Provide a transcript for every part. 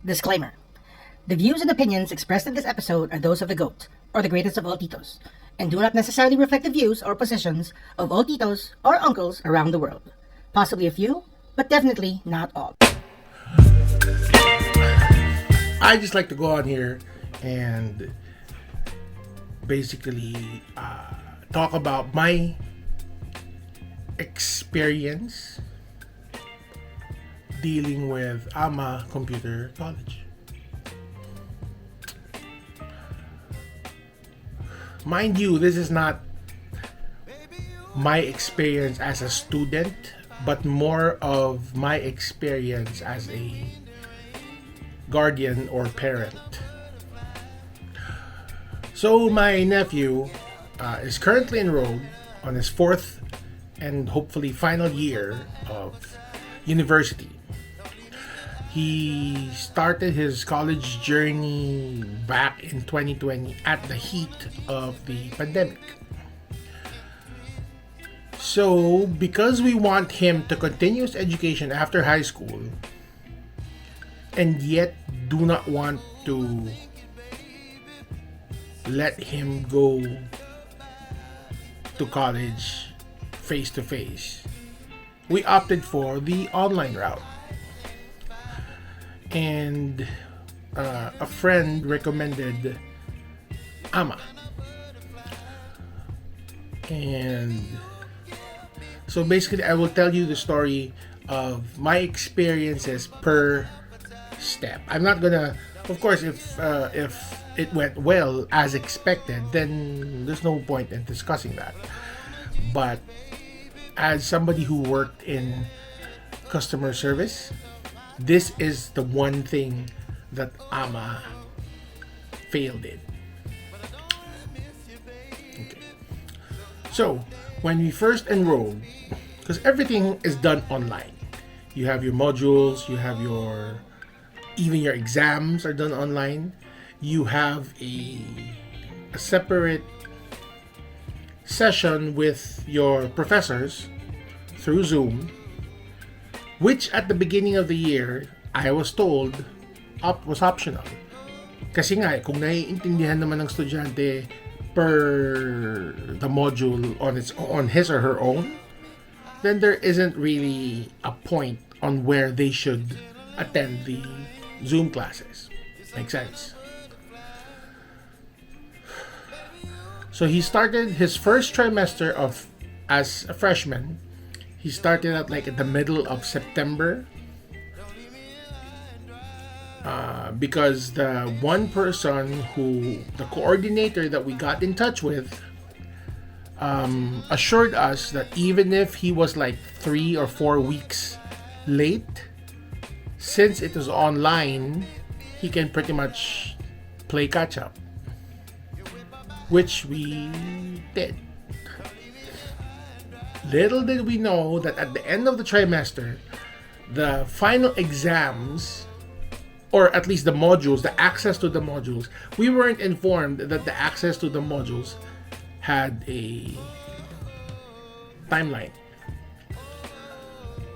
Disclaimer. The views and opinions expressed in this episode are those of the GOAT, or the greatest of all titos, and do not necessarily reflect the views or positions of all titos or uncles around the world. Possibly a few, but definitely not all. I just like to go on here and basically talk about my experience dealing with AMA Computer College. Mind you, this is not my experience as a student, but more of my experience as a guardian or parent. So my nephew is currently enrolled on his fourth and hopefully final year of university. He started his college journey back in 2020 at the heat of the pandemic. So, because we want him to continue his education after high school and yet do not want to let him go to college face to face, we opted for the online route. And a friend recommended AMA. And so basically, I will tell you the story of my experiences per step. I'm not gonna, of course, if it went well as expected, then there's no point in discussing that. But as somebody who worked in customer service, this is the one thing that AMA failed in. Okay. So, when we first enrolled, because everything is done online. You have your modules, you have even your exams are done online. You have a separate session with your professors through Zoom, which at the beginning of the year, I was told was optional. Kasi nga, kung naiintindihan naman ng estudyante per the module on his or her own, then there isn't really a point on where they should attend the Zoom classes. Makes sense. So he started his first trimester as a freshman. He started at the middle of September because the one person the coordinator that we got in touch with assured us that even if he was 3 or 4 weeks late, since it was online, he can pretty much play catch up, which we did. Little did we know that at the end of the trimester, the final exams, or at least the modules, the access to the modules, we weren't informed that the access to the modules had a timeline.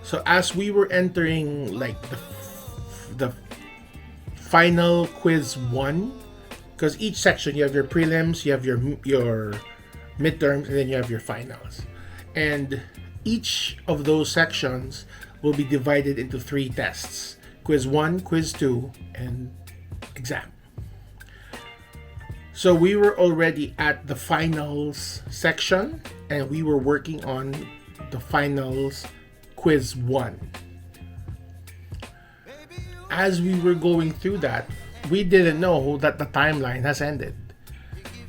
So as we were entering the final quiz 1, because each section, you have your prelims, you have your midterms, and then you have your finals. And each of those sections will be divided into 3 tests: quiz 1, quiz 2, and exam. So we were already at the finals section, and we were working on the finals quiz 1. As we were going through that, we didn't know that the timeline has ended.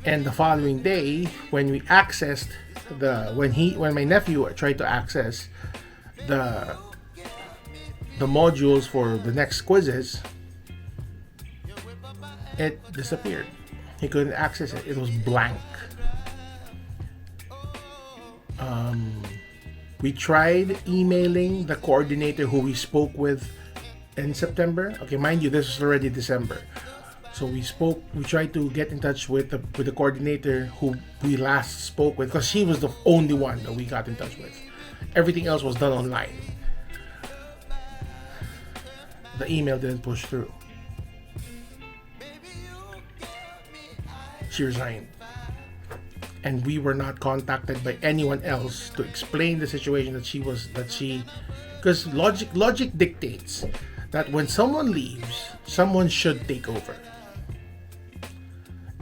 And the following day, when we accessed when my nephew tried to access the modules for the next quizzes, it disappeared. He couldn't access it. It was blank. We tried emailing the coordinator who we spoke with in September. Okay, mind you, this was already December. So we tried to get in touch with the coordinator who we last spoke with, because she was the only one that we got in touch with. Everything else was done online. The email didn't push through. she resigned. And we were not contacted by anyone else to explain the situation because logic dictates that when someone leaves, someone should take over.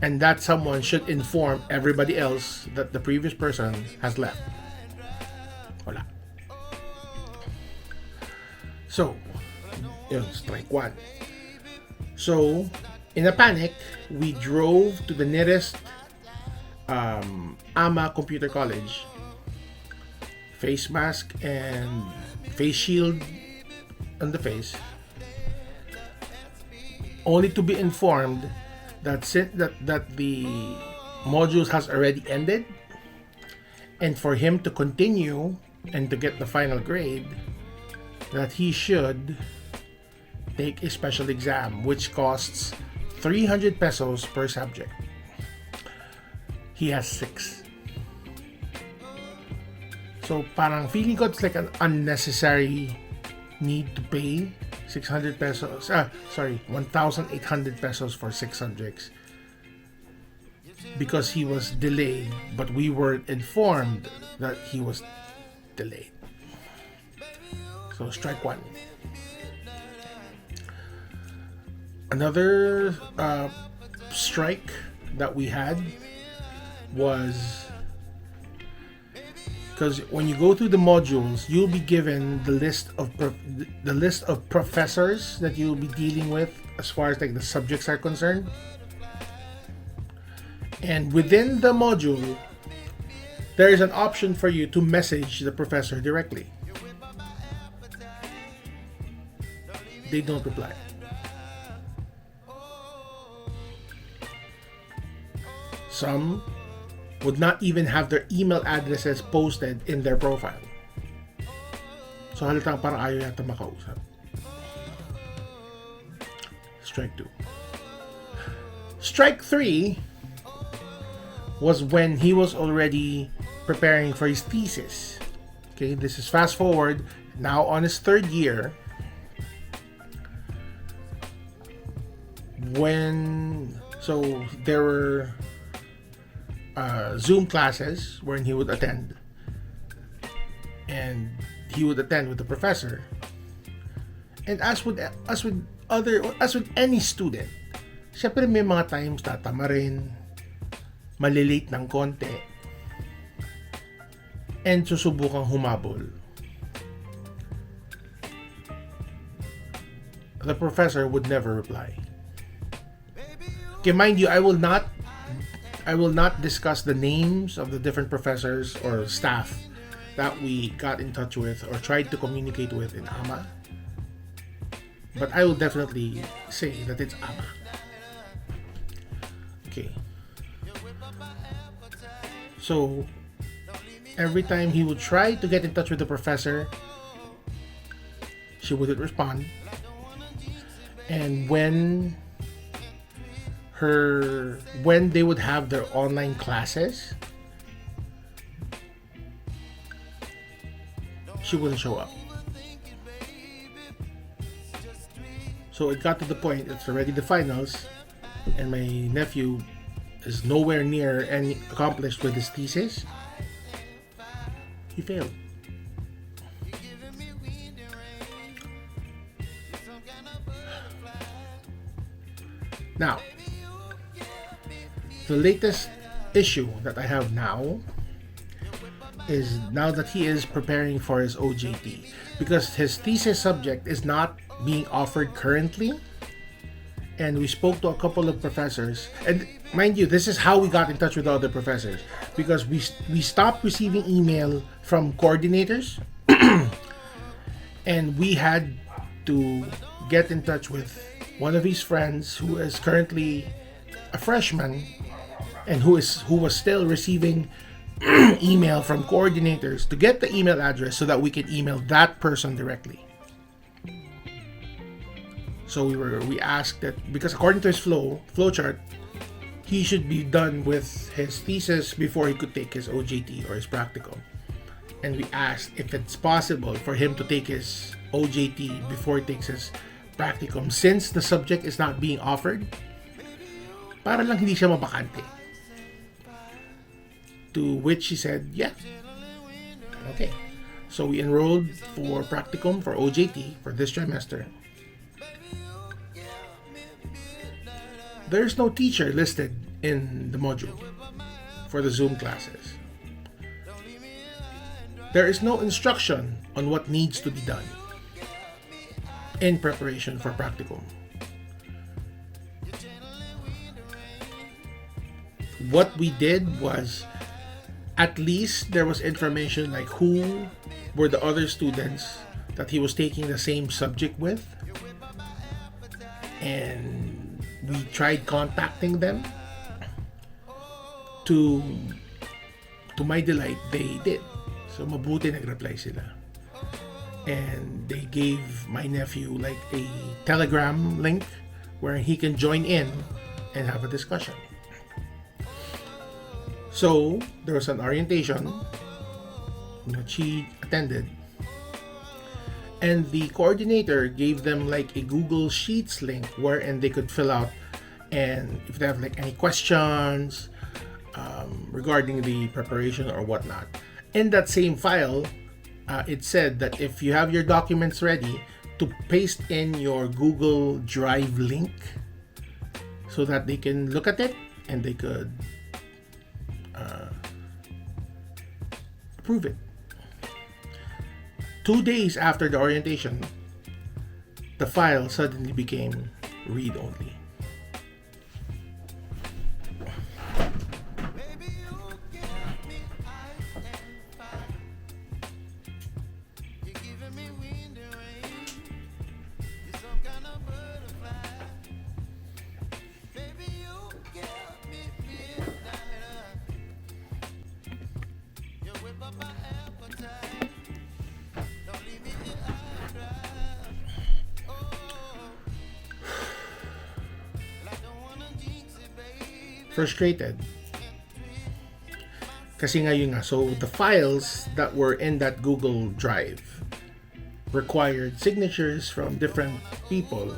And that someone should inform everybody else that the previous person has left. Wala. So, yun, strike one. So, in a panic, we drove to the nearest AMA Computer College. Face mask and face shield on the face. Only to be informed that the modules has already ended, and for him to continue and to get the final grade, that he should take a special exam which costs 300 pesos per subject. He has 6. So parang feeling ko it's like an unnecessary need to pay 600 pesos. 1,800 pesos for 6 subjects. Because he was delayed, but we weren't informed that he was delayed. So strike one. Another strike that we had was because when you go through the modules, you'll be given the list of professors that you'll be dealing with as far as like the subjects are concerned. And within the module, there is an option for you to message the professor directly. They don't reply. Some would not even have their email addresses posted in their profile. So halatang parang ayaw yata makausap. Strike 2. Strike 3 was when he was already preparing for his thesis. Okay, this is fast forward, now on his 3rd year. So there were Zoom classes wherein he would attend, and he would attend with the professor. And as with any student, syempre may mga times tatama rin, malilate ng konti, and susubukang humabol. The professor would never reply. Okay, mind you, I will not discuss the names of the different professors or staff that we got in touch with or tried to communicate with in AMA. But I will definitely say that it's AMA. Okay. So, every time he would try to get in touch with the professor, she wouldn't respond. And when they would have their online classes, she wouldn't show up. So it got to the point, it's already the finals, and my nephew is nowhere near any accomplished with his thesis. He failed. Now, the latest issue that I have now is now that he is preparing for his OJT, because his thesis subject is not being offered currently, and we spoke to a couple of professors, and mind you, this is how we got in touch with other professors, because we stopped receiving email from coordinators and we had to get in touch with one of his friends who is currently a freshman and who was still receiving email from coordinators to get the email address so that we can email that person directly. So we asked that, because according to his flowchart, he should be done with his thesis before he could take his OJT or his practicum. And we asked if it's possible for him to take his OJT before he takes his practicum, since the subject is not being offered, para lang hindi siya mabakante. To which she said, yeah. Okay. So we enrolled for practicum for OJT for this trimester. There's no teacher listed in the module for the Zoom classes. There is no instruction on what needs to be done in preparation for practicum. What we did was, at least there was information like who were the other students that he was taking the same subject with, and we tried contacting them. To my delight, they did. So mabuti nag-reply sila. And they gave my nephew like a Telegram link where he can join in and have a discussion. So there was an orientation which he attended, and the coordinator gave them like a Google Sheets link wherein they could fill out, and if they have like any questions regarding the preparation or whatnot. In that same file, it said that if you have your documents ready, to paste in your Google Drive link so that they can look at it and they could approve it. 2 days after the orientation, the file suddenly became read-only. Frustrated. Kasi nga yun nga, so the files that were in that Google Drive required signatures from different people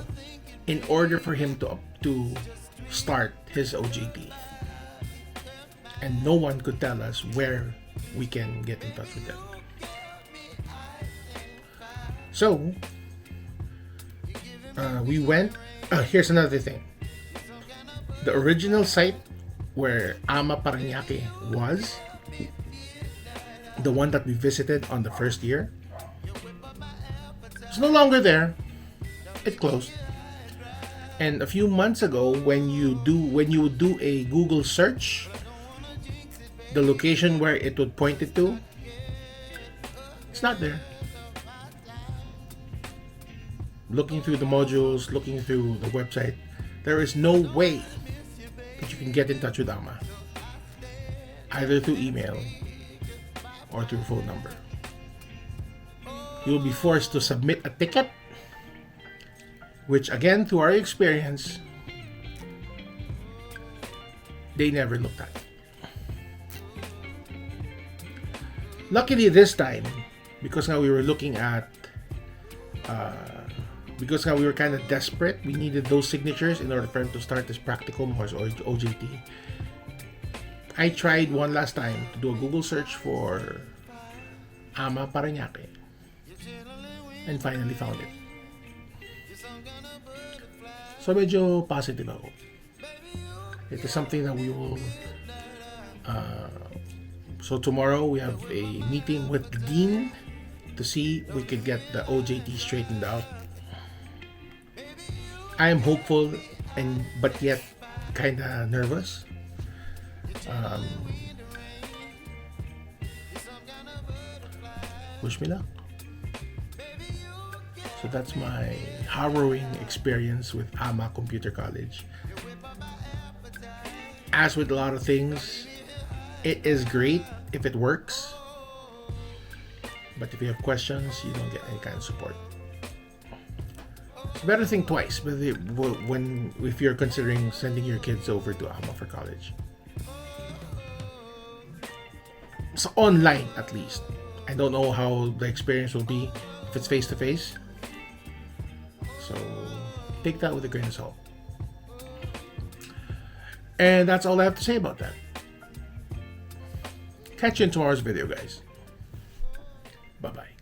in order for him to start his OJT. And no one could tell us where we can get in touch with them. So, we went, here's another thing. The original site where Ama Parañaque was, the one that we visited on the first year, it's no longer there. It closed. And a few months ago, when you would do a Google search, the location where it would point it to, it's not there. Looking through the modules, looking through the website, there is no way that you can get in touch with Ama, either through email or through phone number. You'll be forced to submit a ticket, which again, through our experience, they never looked at. Luckily this time, because now we were looking at because now we were kind of desperate, we needed those signatures in order for him to start this practicum or OJT. I tried one last time to do a Google search for Ama Parañaque and finally found it. So medyo positive ako. It is something that we will so tomorrow we have a meeting with the dean to see if we could get the OJT straightened out. I am hopeful but yet kinda nervous. Wish me luck. So that's my harrowing experience with Ama Computer College. As with a lot of things, it is great if it works, but if you have questions, you don't get any kind of support. It's better to think twice if you're considering sending your kids over to Ama for college. So online, at least. I don't know how the experience will be if it's face to face. So take that with a grain of salt. And that's all I have to say about that. Catch you in tomorrow's video, guys. Bye-bye.